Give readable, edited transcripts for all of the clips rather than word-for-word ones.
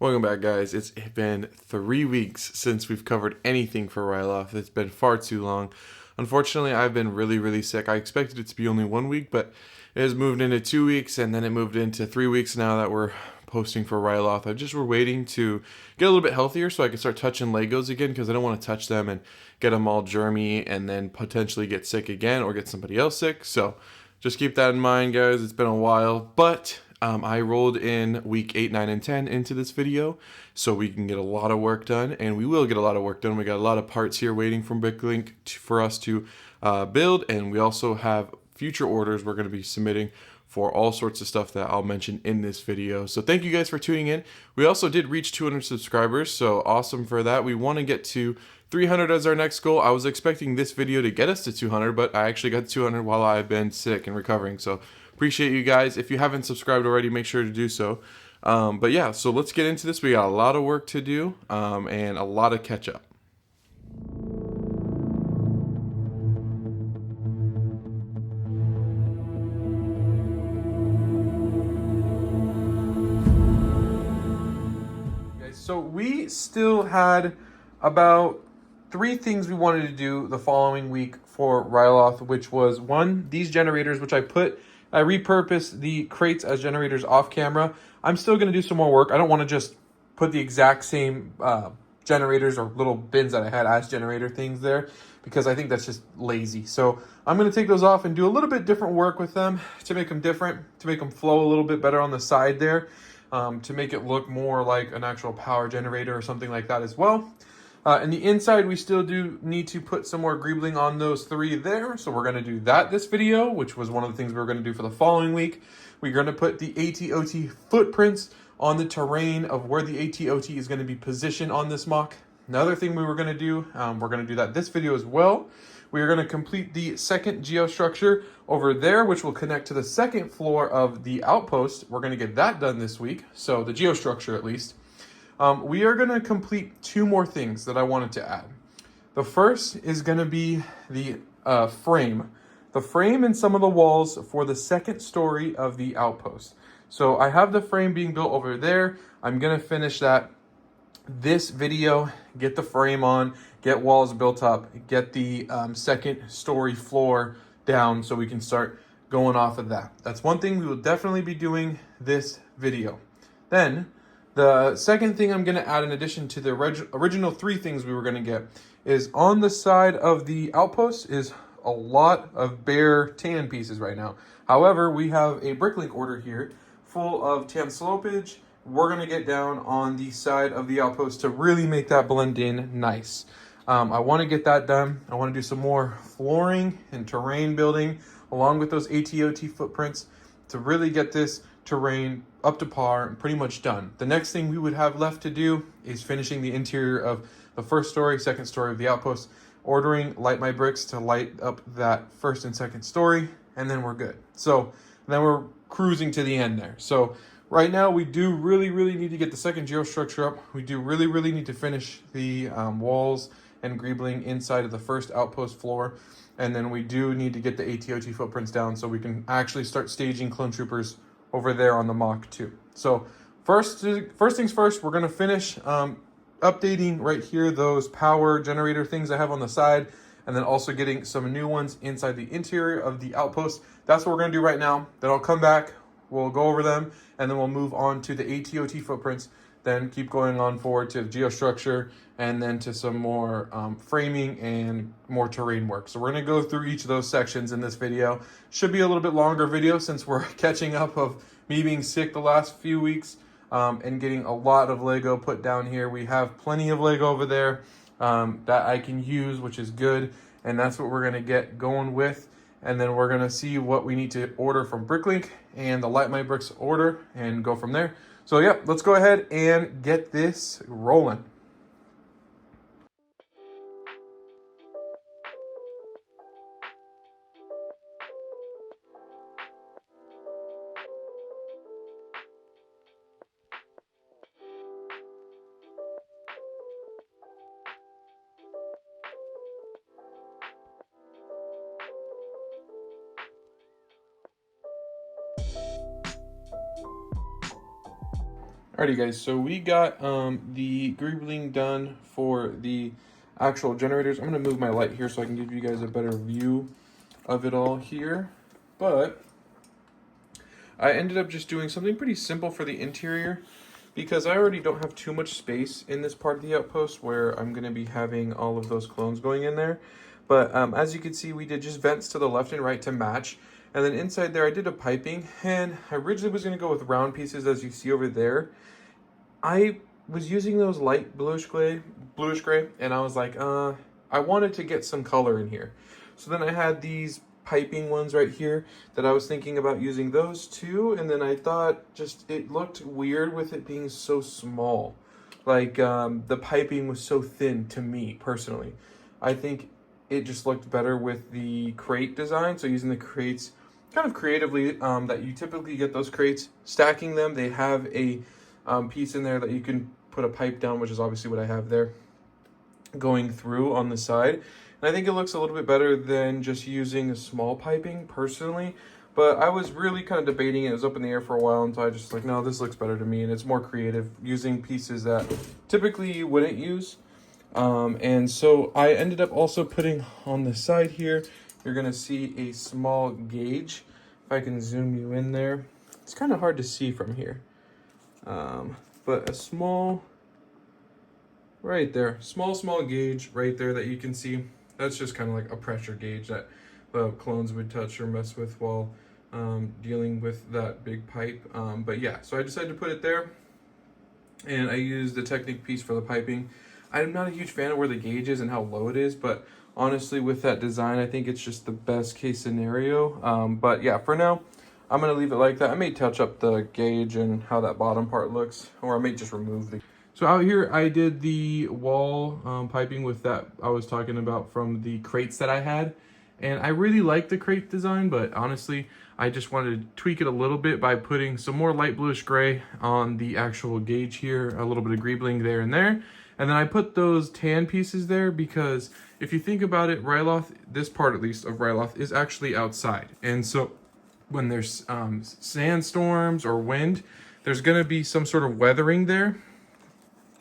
Welcome back, guys. It's been 3 weeks since we've covered anything for Ryloth. It's been far too long. Unfortunately, I've been really sick. I expected it to be only 1 week, but it has moved into 2 weeks, and then it moved into 3 weeks now that we're posting for Ryloth. We're waiting to get a little bit healthier so I can start touching Legos again, because I don't want to touch them and get them all germy and then potentially get sick again or get somebody else sick. So just keep that in mind, guys. It's been a while, but I rolled in week 8, 9, and 10 into this video so we can get a lot of work done, and we will get a lot of work done. We got a lot of parts here waiting from Bricklink for us to build, and we also have future orders we're going to be submitting for all sorts of stuff that I'll mention in this video. So thank you guys for tuning in. We also did reach 200 subscribers, so awesome for that. We want to get to 300 as our next goal. I was expecting this video to get us to 200, but I actually got 200 while I've been sick and recovering. So appreciate you guys. If you haven't subscribed already, make sure to do so. But yeah, so let's get into this. We got a lot of work to do and a lot of catch up. So we still had about 3 things we wanted to do the following week for Ryloth, which was one, these generators, which I repurposed the crates as generators off camera. I'm still going to do some more work. I don't want to just put the exact same generators or little bins that I had as generator things there, because I think that's just lazy. So I'm going to take those off and do a little bit different work with them to make them different, to make them flow a little bit better on the side there. To make it look more like an actual power generator or something like that as well. And the inside, we still do need to put some more greebling on those 3 there. So we're going to do that this video, which was one of the things we were going to do for the following week. We're going to put the ATOT footprints on the terrain of where the ATOT is going to be positioned on this mock. Another thing we were going to do, we're going to do that this video as well. We are going to complete the second geostructure over there, which will connect to the second floor of the outpost. We're going to get that done this week, so the geostructure at least. We are going to complete 2 more things that I wanted to add. The first is going to be the frame. The frame and some of the walls for the second story of the outpost. So I have the frame being built over there. I'm going to finish that this video, get the frame on, get walls built up, get the second story floor down so we can start going off of that. That's one thing we will definitely be doing this video. Then the second thing I'm going to add, in addition to the original 3 things we were going to get, is on the side of the outpost is a lot of bare tan pieces right now. However, we have a Bricklink order here full of tan slopage. We're going to get down on the side of the outpost to really make that blend in nice. I want to get that done. I want to do some more flooring and terrain building along with those ATOT footprints to really get this terrain up to par and pretty much done. The next thing we would have left to do is finishing the interior of the first story, second story of the outpost, ordering Light My Bricks to light up that first and second story, and then we're good. So then we're cruising to the end there. So right now, we do really need to get the second geostructure up. We do really need to finish the walls and greebling inside of the first outpost floor. And then we do need to get the ATOT footprints down so we can actually start staging clone troopers over there on the mock too. So first things first, we're going to finish updating right here those power generator things I have on the side, and then also getting some new ones inside the interior of the outpost. That's what we're going to do right now. Then I'll come back. We'll go over them, and then we'll move on to the ATOT footprints, then keep going on forward to the geostructure, and then to some more framing and more terrain work. So we're going to go through each of those sections in this video. Should be a little bit longer video since we're catching up of me being sick the last few weeks and getting a lot of Lego put down here. We have plenty of Lego over there that I can use, which is good, and that's what we're going to get going with. And then we're going to see what we need to order from Bricklink and the Light My Bricks order and go from there. So yeah, let's go ahead and get this rolling. Alrighty guys, so we got the greebling done for the actual generators. I'm going to move my light here so I can give you guys a better view of it all here. But I ended up just doing something pretty simple for the interior because I already don't have too much space in this part of the outpost where I'm going to be having all of those clones going in there. But as you can see, we did just vents to the left and right to match. And then inside there, I did a piping, and I originally was going to go with round pieces, as you see over there. I was using those light bluish gray, and I was like, I wanted to get some color in here. So then I had these piping ones right here that I was thinking about using those too. And then I thought just it looked weird with it being so small. Like the piping was so thin to me personally. I think it just looked better with the crate design. So using the crates kind of creatively that you typically get those crates, stacking them. They have a piece in there that you can put a pipe down, which is obviously what I have there, going through on the side. And I think it looks a little bit better than just using a small piping personally. But I was really kind of debating it. It was up in the air for a while, and so I just like, no, this looks better to me. And it's more creative using pieces that typically you wouldn't use. And so I ended up also putting on the side here, you're going to see a small gauge. If I can zoom you in there, it's kind of hard to see from here. But a small, right there, small gauge right there that you can see. That's just kind of like a pressure gauge that the clones would touch or mess with while dealing with that big pipe. But yeah, so I decided to put it there, and I used the Technic piece for the piping. I'm not a huge fan of where the gauge is and how low it is, but honestly, with that design, I think it's just the best case scenario. But yeah, for now, I'm going to leave it like that. I may touch up the gauge and how that bottom part looks, or I may just remove the... So out here, I did the wall piping with that I was talking about from the crates that I had. And I really like the crate design, but honestly, I just wanted to tweak it a little bit by putting some more light bluish gray on the actual gauge here, a little bit of greebling there and there. And then I put those tan pieces there because if you think about it, Ryloth, this part at least of Ryloth, is actually outside. And so when there's sandstorms or wind, there's going to be some sort of weathering there.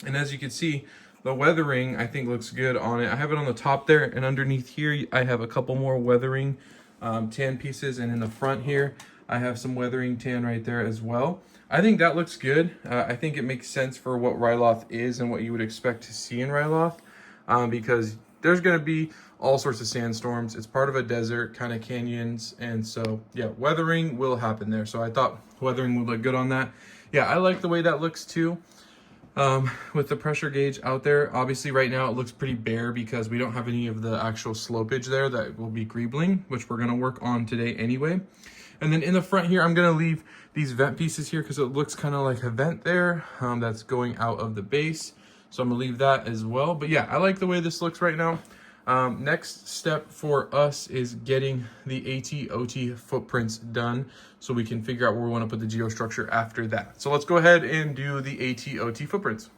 And as you can see, the weathering I think looks good on it. I have it on the top there, and underneath here I have a couple more weathering tan pieces, and in the front here I have some weathering tan right there as well. I think that looks good. I think it makes sense for what Ryloth is and what you would expect to see in Ryloth, because there's going to be all sorts of sandstorms. It's part of a desert, kind of canyons, and so yeah, weathering will happen there. So I thought weathering would look good on that. Yeah, I like the way that looks too. With the pressure gauge out there, obviously right now it looks pretty bare because we don't have any of the actual slopage there that will be greebling, which we're going to work on today anyway. And then in the front here, I'm going to leave these vent pieces here because it looks kind of like a vent there that's going out of the base. So I'm going to leave that as well. But yeah, I like the way this looks right now. Next step for us is getting the ATOT footprints done so we can figure out where we want to put the geostructure after that. So let's go ahead and do the ATOT footprints.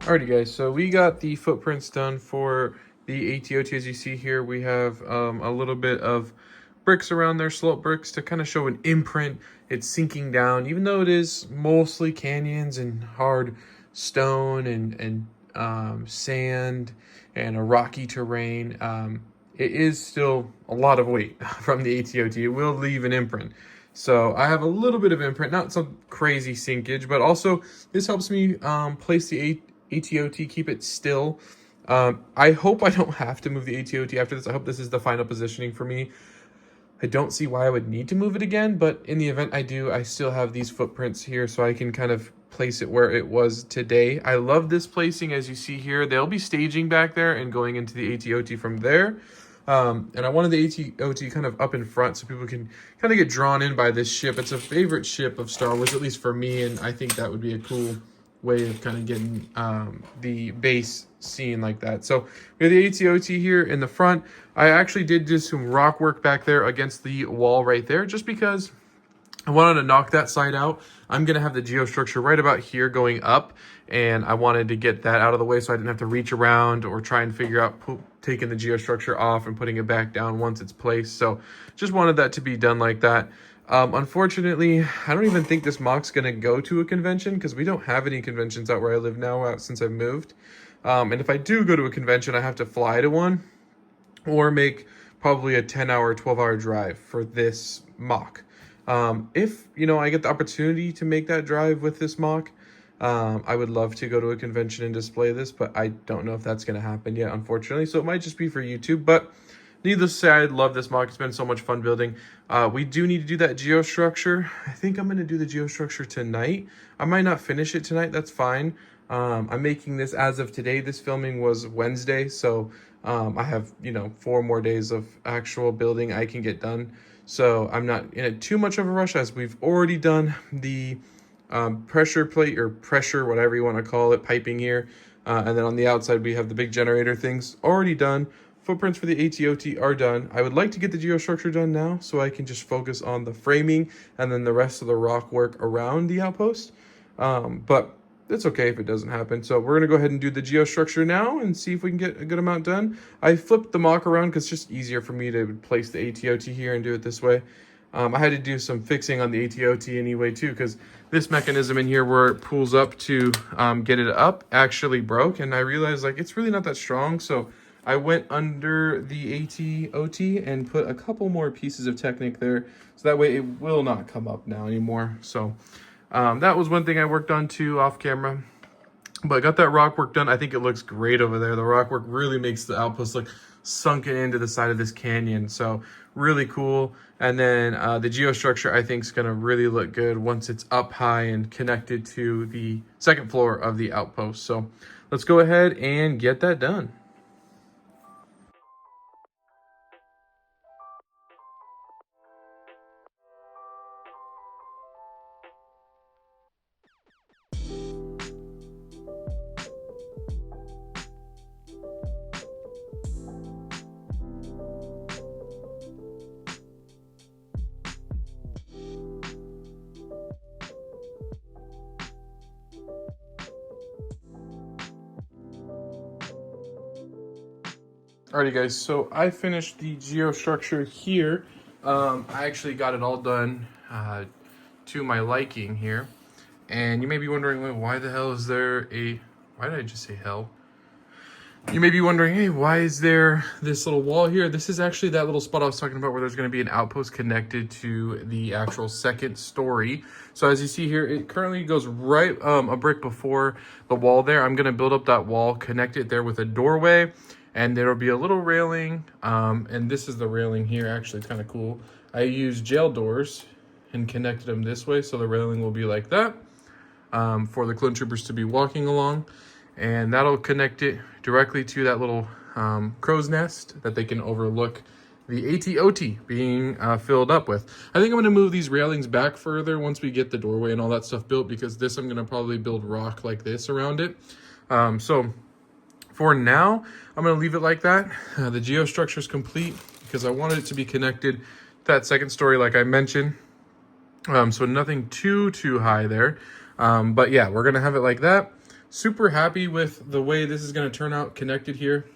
Alrighty guys, so we got the footprints done for the ATOT. As you see here, we have a little bit of bricks around there, slope bricks, to kind of show an imprint. It's sinking down, even though it is mostly canyons and hard stone and sand and a rocky terrain. It is still a lot of weight from the ATOT. It will leave an imprint. So I have a little bit of imprint, not some crazy sinkage, but also this helps me place the ATOT, keep it still. I hope I don't have to move the ATOT after this. I hope this is the final positioning for me. I don't see why I would need to move it again, but in the event I do, I still have these footprints here so I can kind of place it where it was today. I love this placing. As you see here, they'll be staging back there and going into the ATOT from there. And I wanted the ATOT kind of up in front so people can kind of get drawn in by this ship. It's a favorite ship of Star Wars, at least for me, and I think that would be a cool way of kind of getting the base scene like that. So we have the ATOT here in the front. I actually did do some rock work back there against the wall right there, just because I wanted to knock that side out. I'm going to have the geostructure right about here going up, and I wanted to get that out of the way so I didn't have to reach around or try and figure out taking the geostructure off and putting it back down once it's placed. So just wanted that to be done like that. Unfortunately, I don't even think this mock's going to go to a convention because we don't have any conventions out where I live now since I've moved. And if I do go to a convention, I have to fly to one or make probably a 10-hour, 12-hour drive for this mock. If, you know, I get the opportunity to make that drive with this mock, I would love to go to a convention and display this, but I don't know if that's going to happen yet, unfortunately. So it might just be for YouTube, but needless to say, I love this mock. It's been so much fun building. We do need to do that geostructure. I think I'm going to do the geostructure tonight. I might not finish it tonight. That's fine. I'm making this as of today. This filming was Wednesday, so I have, you know, 4 more days of actual building I can get done. So I'm not in too much of a rush, as we've already done the pressure plate or pressure, whatever you want to call it, piping here. And then on the outside, we have the big generator things already done. Footprints for the ATOT are done. I would like to get the geostructure done now so I can just focus on the framing and then the rest of the rock work around the outpost. But it's okay if it doesn't happen. So we're going to go ahead and do the geostructure now and see if we can get a good amount done. I flipped the mock around because it's just easier for me to place the ATOT here and do it this way. I had to do some fixing on the ATOT anyway too, because this mechanism in here where it pulls up to get it up actually broke, and I realized like it's really not that strong. So I went under the ATOT and put a couple more pieces of Technic there, so that way it will not come up now anymore. So that was one thing I worked on too off camera, but I got that rock work done. I think it looks great over there. The rock work really makes the outpost look sunken into the side of this canyon, so really cool. And then the geostructure I think is going to really look good once it's up high and connected to the second floor of the outpost. So let's go ahead and get that done. Alrighty guys, so I finished the geostructure here. I actually got it all done to my liking here. And you may be wondering, well, why the hell is there why did I just say hell? You may be wondering, hey, why is there this little wall here? This is actually that little spot I was talking about where there's going to be an outpost connected to the actual second story. So as you see here, it currently goes right a brick before the wall there. I'm going to build up that wall, connect it there with a doorway, and there'll be a little railing. And this is the railing here. Actually, it's kind of cool. I used jail doors and connected them this way, so the railing will be like that for the clone troopers to be walking along. And that'll connect it directly to that little crow's nest that they can overlook the ATOT being filled up with. I think I'm going to move these railings back further once we get the doorway and all that stuff built, because this I'm going to probably build rock like this around it. So for now, I'm going to leave it like that. The geostructure is complete because I wanted it to be connected to that second story like I mentioned. So nothing too high there. But yeah, we're going to have it like that. Super happy with the way this is going to turn out connected here.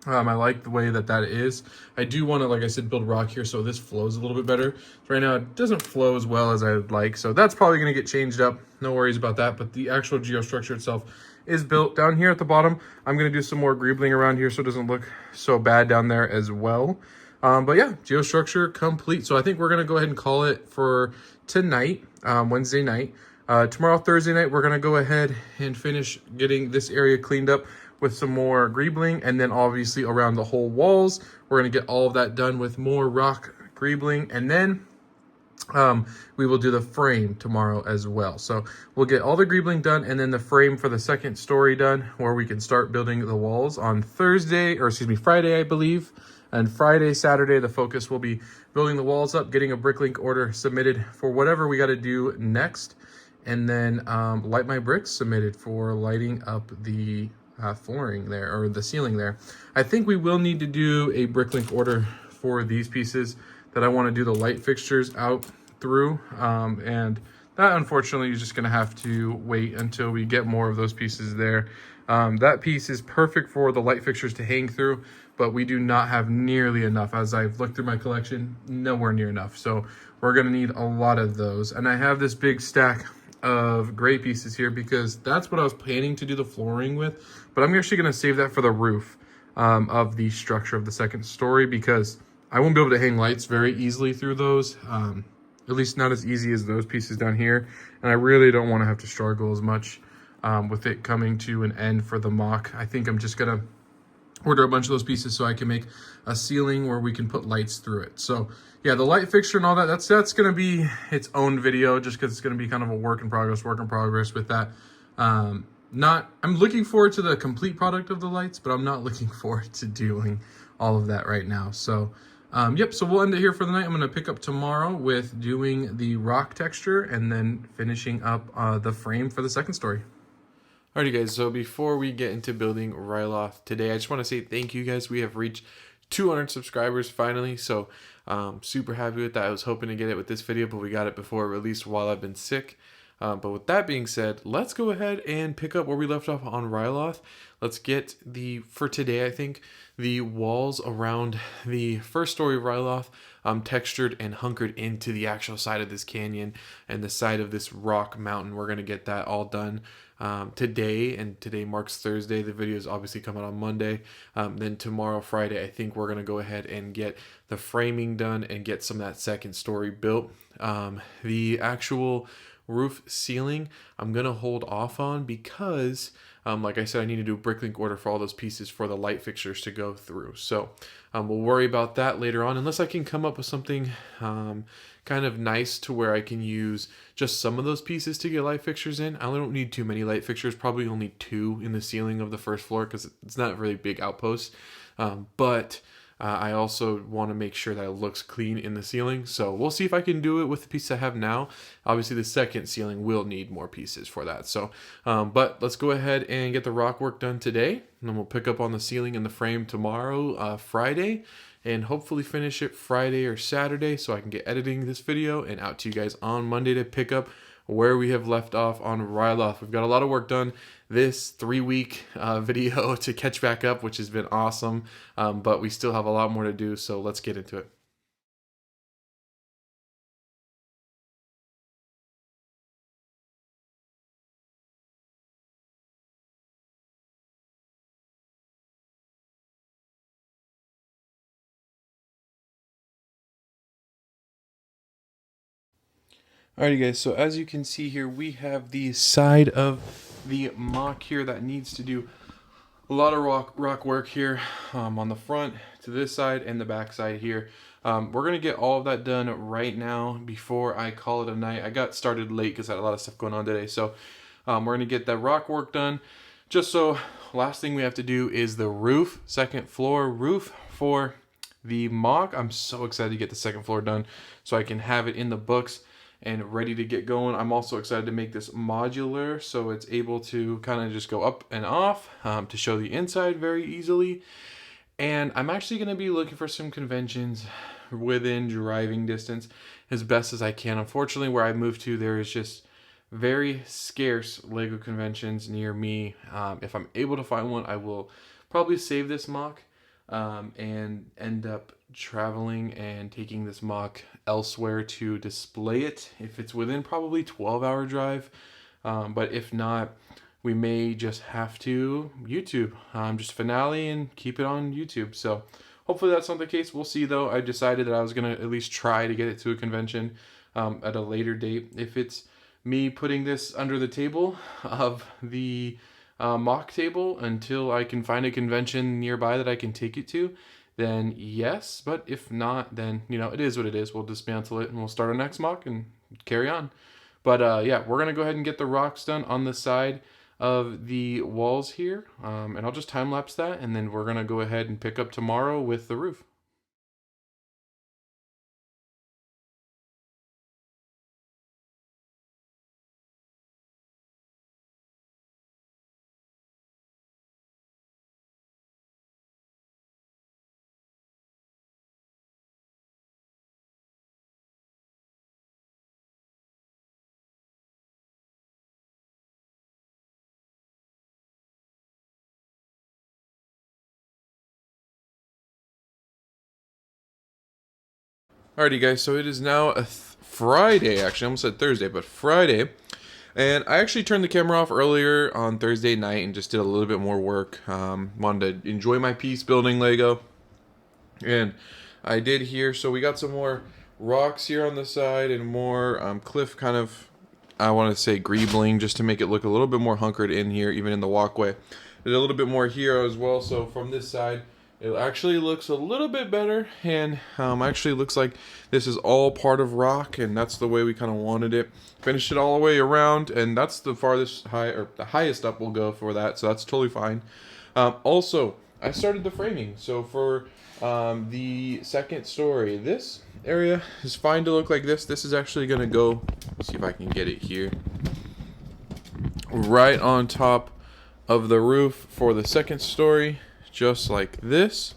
I like the way that is. I do want to, like I said, build rock here so this flows a little bit better. So right now it doesn't flow as well as I would like. So that's probably going to get changed up. No worries about that. But the actual geostructure itself is built down here at the bottom. I'm going to do some more greebling around here so it doesn't look so bad down there as well. But yeah, geostructure complete. So I think we're going to go ahead and call it for tonight, Wednesday night. Tomorrow, Thursday night, we're going to go ahead and finish getting this area cleaned up with some more greebling. And then obviously around the whole walls, we're going to get all of that done with more rock greebling. And then we will do the frame tomorrow as well. So we'll get all the greebling done and then the frame for the second story done, where we can start building the walls on Friday, I believe. And Friday, Saturday, the focus will be building the walls up, getting a bricklink order submitted for whatever we got to do next, and then light my bricks submitted for lighting up the flooring there, or the ceiling there. I think we will need to do a bricklink order for these pieces that I want to do the light fixtures out through, and that unfortunately is just going to have to wait until we get more of those pieces there. That piece is perfect for the light fixtures to hang through, but we do not have nearly enough. As I've looked through my collection, nowhere near enough. So we're going to need a lot of those. And I have this big stack of gray pieces here because that's what I was planning to do the flooring with, but I'm actually going to save that for the roof of the structure of the second story, because I won't be able to hang lights very easily through those, at least not as easy as those pieces down here. And I really don't want to have to struggle as much with it coming to an end for the mock. I think I'm just going to order a bunch of those pieces so I can make a ceiling where we can put lights through it. So yeah, the light fixture and all that, that's going to be its own video, just because it's going to be kind of a work in progress with that. I'm looking forward to the complete product of the lights, but I'm not looking forward to doing all of that right now. So yep, so we'll end it here for the night. I'm going to pick up tomorrow with doing the rock texture and then finishing up the frame for the second story. Alrighty guys, so before we get into building Ryloth today, I just want to say thank you guys. We have reached 200 subscribers finally, so super happy with that. I was hoping to get it with this video, but we got it before it released while I've been sick. But with that being said, let's go ahead and pick up where we left off on Ryloth. Let's get for today, I think, the walls around the first story of Ryloth textured and hunkered into the actual side of this canyon and the side of this rock mountain. We're going to get that all done today, and today marks Thursday. The video is obviously coming on Monday. Then tomorrow, Friday, I think we're going to go ahead and get the framing done and get some of that second story built. The actual roof ceiling I'm going to hold off on because like I said, I need to do a bricklink order for all those pieces for the light fixtures to go through. So we'll worry about that later on, unless I can come up with something kind of nice to where I can use just some of those pieces to get light fixtures in. I don't need too many light fixtures, probably only 2 in the ceiling of the first floor because it's not a really big outpost. But I also want to make sure that it looks clean in the ceiling. So we'll see if I can do it with the pieces I have now. Obviously the second ceiling will need more pieces for that. So, but let's go ahead and get the rock work done today. And then we'll pick up on the ceiling and the frame tomorrow, Friday. And hopefully finish it Friday or Saturday so I can get editing this video and out to you guys on Monday to pick up where we have left off on Ryloth. We've got a lot of work done this 3-week video to catch back up, which has been awesome, but we still have a lot more to do, so let's get into it. Alrighty guys, so as you can see here, we have the side of the mock here that needs to do a lot of rock work here on the front to this side and the back side here. We're going to get all of that done right now before I call it a night. I got started late because I had a lot of stuff going on today. So we're going to get that rock work done. Just so, last thing we have to do is the roof, second floor roof for the mock. I'm so excited to get the second floor done so I can have it in the books and ready to get going. I'm also excited to make this modular so it's able to kind of just go up and off to show the inside very easily. And I'm actually going to be looking for some conventions within driving distance as best as I can. Unfortunately, where I moved to, there is just very scarce Lego conventions near me. If I'm able to find one, I will probably save this mock and end up traveling and taking this mock elsewhere to display it if it's within probably 12-hour drive. But if not, we may just have to YouTube just finale and keep it on YouTube. So hopefully that's not the case. We'll see though. I decided that I was gonna at least try to get it to a convention at a later date. If it's me putting this under the table of the mock table until I can find a convention nearby that I can take it to, then yes. But if not, then you know, it is what it is. We'll dismantle it and we'll start our next mock and carry on. But yeah, we're gonna go ahead and get the rocks done on the side of the walls here, and I'll just time lapse that, and then we're gonna go ahead and pick up tomorrow with the roof. Alrighty, guys, so it is now a Friday, actually. I almost said Thursday, but Friday. And I actually turned the camera off earlier on Thursday night and just did a little bit more work. Wanted to enjoy my piece building Lego. And I did here, so we got some more rocks here on the side and more cliff kind of, I want to say greebling, just to make it look a little bit more hunkered in here, even in the walkway. There's a little bit more here as well, so from this side, it actually looks a little bit better, and actually looks like this is all part of rock, and that's the way we kind of wanted it. Finished it all the way around, and that's the farthest high, or the highest up we'll go for that, so that's totally fine. Also, I started the framing, so for the second story, this area is fine to look like this. This is actually going to go, let's see if I can get it here, right on top of the roof for the second story, just like this.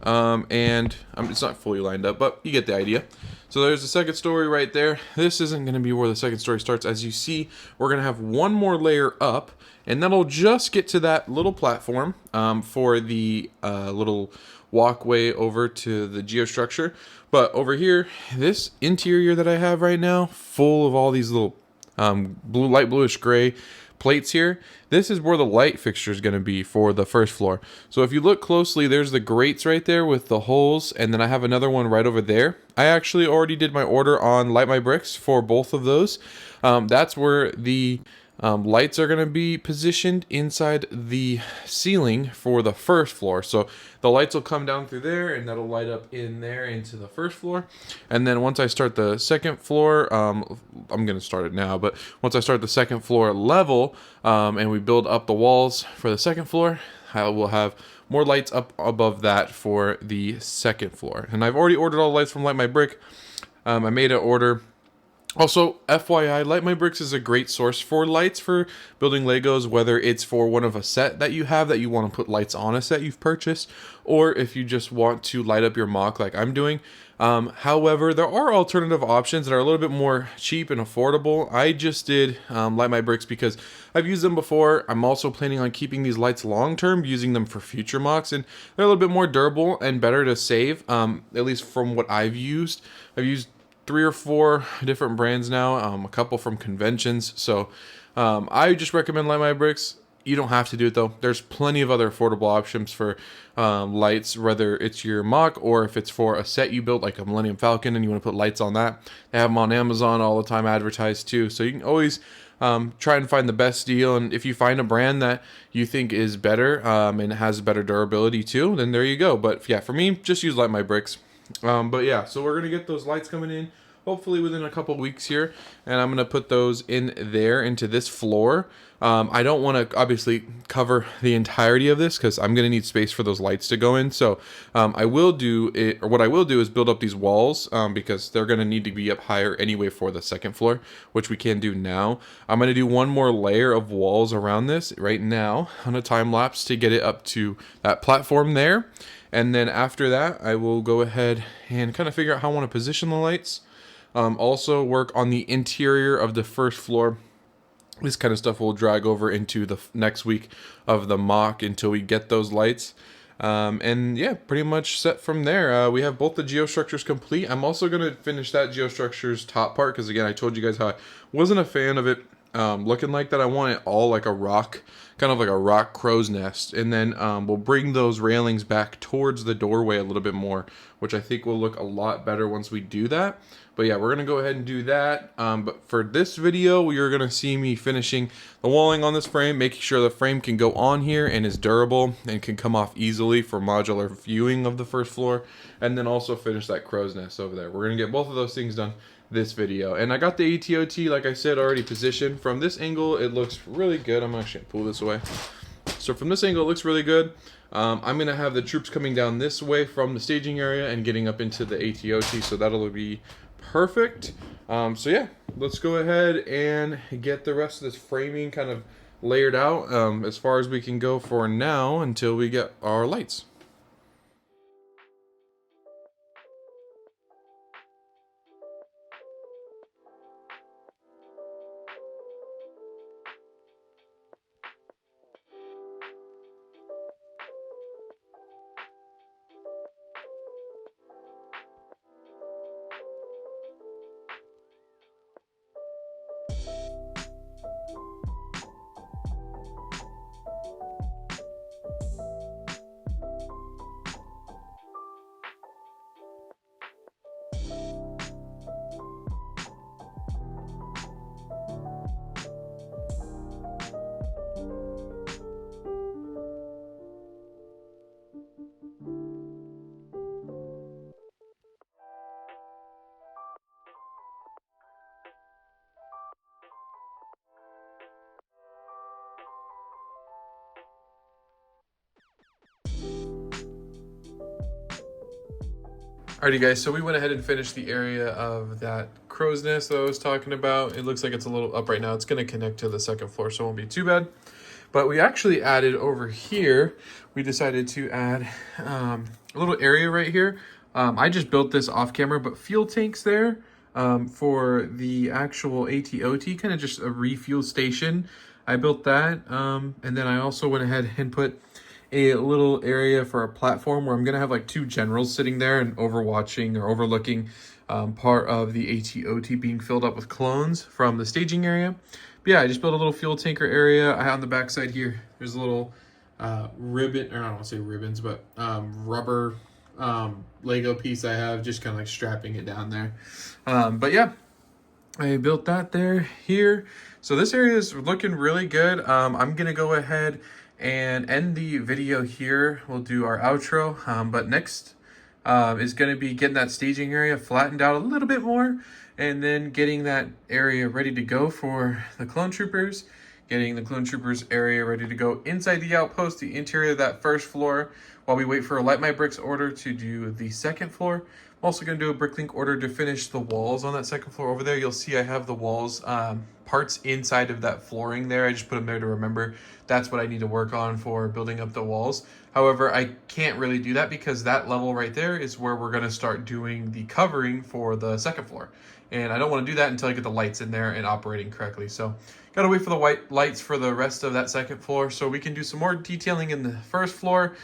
It's not fully lined up, but you get the idea. So there's the second story right there. This isn't going to be where the second story starts. As you see, we're going to have one more layer up, and that'll just get to that little platform for the little walkway over to the geostructure. But over here, this interior that I have right now, full of all these little light bluish gray plates here, this is where the light fixture is going to be for the first floor. So if you look closely, there's the grates right there with the holes, and then I have another one right over there. I actually already did my order on Light My Bricks for both of those. That's where the lights are going to be positioned inside the ceiling for the first floor. So the lights will come down through there, and that'll light up in there into the first floor. And then once I start the second floor, I'm going to start it now, but once I start the second floor level, and we build up the walls for the second floor, I will have more lights up above that for the second floor. And I've already ordered all the lights from Light My Brick. I made an order. Also, FYI, Light My Bricks is a great source for lights for building Legos, whether it's for one of a set that you have that you want to put lights on a set you've purchased, or if you just want to light up your mock like I'm doing. However, there are alternative options that are a little bit more cheap and affordable. I just did Light My Bricks because I've used them before. I'm also planning on keeping these lights long term, using them for future mocks, and they're a little bit more durable and better to save, at least from what I've used. I've used 3 or 4 different brands now, a couple from conventions. So I just recommend Light My Bricks. You don't have to do it though. There's plenty of other affordable options for lights, whether it's your mock or if it's for a set you built like a Millennium Falcon and you want to put lights on that. They have them on Amazon all the time advertised too. So you can always try and find the best deal. And if you find a brand that you think is better and has better durability too, then there you go. But yeah, for me, just use Light My Bricks. But yeah, so we're gonna get those lights coming in hopefully within a couple weeks here, and I'm gonna put those in there into this floor. I don't want to obviously cover the entirety of this because I'm gonna need space for those lights to go in. So I will do it, or what I will do is build up these walls because they're gonna need to be up higher anyway for the second floor, which we can do now. I'm gonna do one more layer of walls around this right now on a time lapse to get it up to that platform there. And then after that, I will go ahead and kind of figure out how I want to position the lights. Also work on the interior of the first floor. This kind of stuff will drag over into the next week of the mock until we get those lights. And yeah, pretty much set from there. We have both the geostructures complete. I'm also going to finish that geostructures top part because again, I told you guys how I wasn't a fan of it looking like that. I want it all like a rock, kind of like a rock crow's nest. And then we'll bring those railings back towards the doorway a little bit more, which I think will look a lot better once we do that. But yeah, we're going to go ahead and do that. But for this video, you're going to see me finishing the walling on this frame, making sure the frame can go on here and is durable and can come off easily for modular viewing of the first floor. And then also finish that crow's nest over there. We're going to get both of those things done this video. And I got the ATOT, like I said, already positioned. From this angle, it looks really good. I'm actually going to pull this away. So from this angle, it looks really good. I'm going to have the troops coming down this way from the staging area and getting up into the ATOT, so that'll be perfect. So yeah, let's go ahead and get the rest of this framing kind of layered out as far as we can go for now until we get our lights. Alrighty guys, so we went ahead and finished the area of that crow's nest that I was talking about. It looks like it's a little up right now. It's going to connect to the second floor, so it won't be too bad. But we actually added over here, we decided to add a little area right here. I just built this off camera, but fuel tanks there for the actual ATOT, kind of just a refuel station. I built that, and then I also went ahead and put a little area for a platform where I'm gonna have like two generals sitting there and overwatching or overlooking part of the ATOT being filled up with clones from the staging area. But yeah, I just built a little fuel tanker area. I on the back side here, there's a little ribbon, or I don't want to say ribbons, but rubber Lego piece I have, just kind of like strapping it down there. But yeah, I built that there here. So this area is looking really good. I'm gonna go ahead and end the video here. We'll do our outro, but next is going to be getting that staging area flattened out a little bit more, and then getting that area ready to go for the clone troopers, getting the clone troopers area ready to go inside the outpost, the interior of that first floor, while we wait for a Light My Bricks order to do the second floor. I'm also going to do a Bricklink order to finish the walls on that second floor over there. You'll see I have the walls parts inside of that flooring there. I just put them there to remember that's what I need to work on for building up the walls. However, I can't really do that because that level right there is where we're going to start doing the covering for the second floor. And I don't want to do that until I get the lights in there and operating correctly. So got to wait for the white lights for the rest of that second floor so we can do some more detailing in the first floor,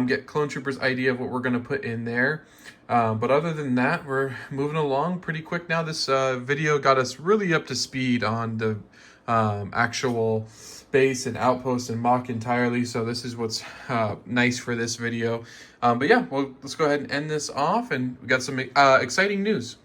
get Clone Troopers' idea of what we're going to put in there. But other than that, we're moving along pretty quick now. This video got us really up to speed on the actual base and outpost and mock entirely. So this is what's nice for this video. But yeah, well, let's go ahead and end this off, and we got some exciting news.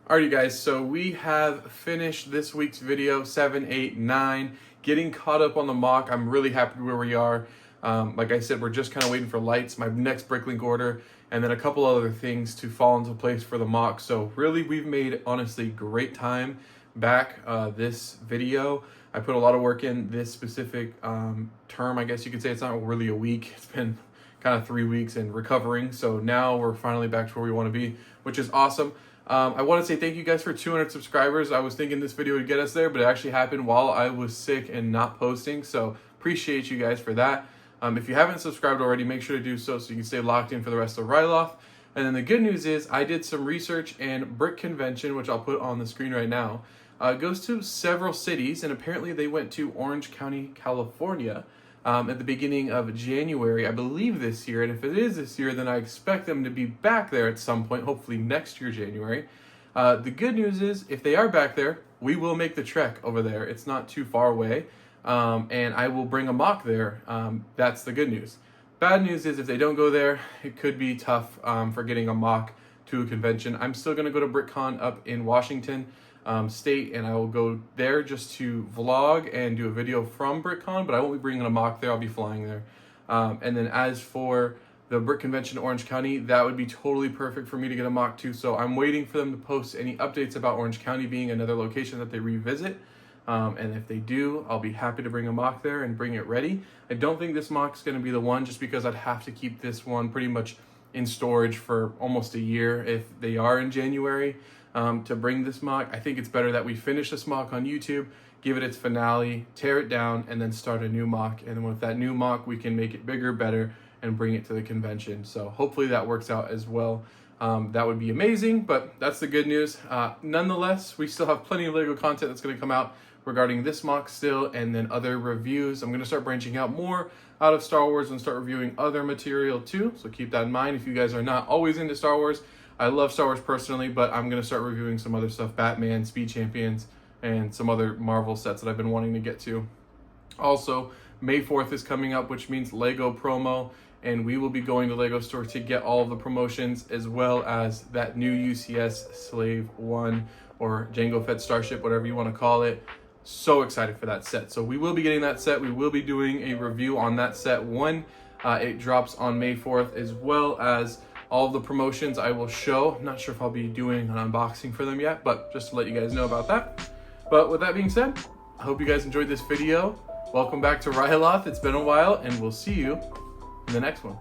Alrighty guys, so we have finished this week's video, 7, 8, 9, getting caught up on the mock. I'm really happy where we are. Like I said, we're just kind of waiting for lights, my next Bricklink order, and then a couple other things to fall into place for the mock. So really, we've made, honestly, great time back this video. I put a lot of work in this specific term, I guess you could say. It's not really a week. It's been kind of 3 weeks and recovering. So now we're finally back to where we want to be, which is awesome. I want to say thank you guys for 200 subscribers. I was thinking this video would get us there, but it actually happened while I was sick and not posting. So appreciate you guys for that. If you haven't subscribed already, make sure to do so you can stay locked in for the rest of Ryloth. And then the good news is I did some research, and Brick Convention, which I'll put on the screen right now, goes to several cities, and apparently they went to Orange County, California at the beginning of January, I believe this year. And if it is this year, then I expect them to be back there at some point, hopefully next year, January. The good news is if they are back there, we will make the trek over there. It's not too far away. And I will bring a mock there. That's the good news. Bad news is if they don't go there, it could be tough for getting a mock to a convention. I'm still going to go to BrickCon up in Washington State, and I will go there just to vlog and do a video from BrickCon, but I won't be bringing a mock there. I'll be flying there. And then as for the Brick Convention Orange County, that would be totally perfect for me to get a mock to. So I'm waiting for them to post any updates about Orange County being another location that they revisit. And if they do, I'll be happy to bring a mock there and bring it ready. I don't think this mock is going to be the one, just because I'd have to keep this one pretty much in storage for almost a year if they are in January to bring this mock. I think it's better that we finish this mock on YouTube, give it its finale, tear it down, and then start a new mock. And then with that new mock, we can make it bigger, better, and bring it to the convention. So hopefully that works out as well. That would be amazing, but that's the good news. Nonetheless, we still have plenty of LEGO content that's going to come out regarding this mock still, and then other reviews. I'm going to start branching out more out of Star Wars and start reviewing other material too, so keep that in mind if you guys are not always into Star Wars. I love Star Wars personally, but I'm going to start reviewing some other stuff, Batman, Speed Champions, and some other Marvel sets that I've been wanting to get to. Also, May 4th is coming up, which means Lego promo, and we will be going to Lego store to get all of the promotions, as well as that new UCS Slave 1 or Jango Fett Starship, whatever you want to call it. So excited for that set. So we will be getting that set. We will be doing a review on that set when it drops on May 4th, as well as all of the promotions I will show. I'm not sure if I'll be doing an unboxing for them yet, but just to let you guys know about that. But with that being said, I hope you guys enjoyed this video. Welcome back to Ryloth. It's been a while, and we'll see you in the next one.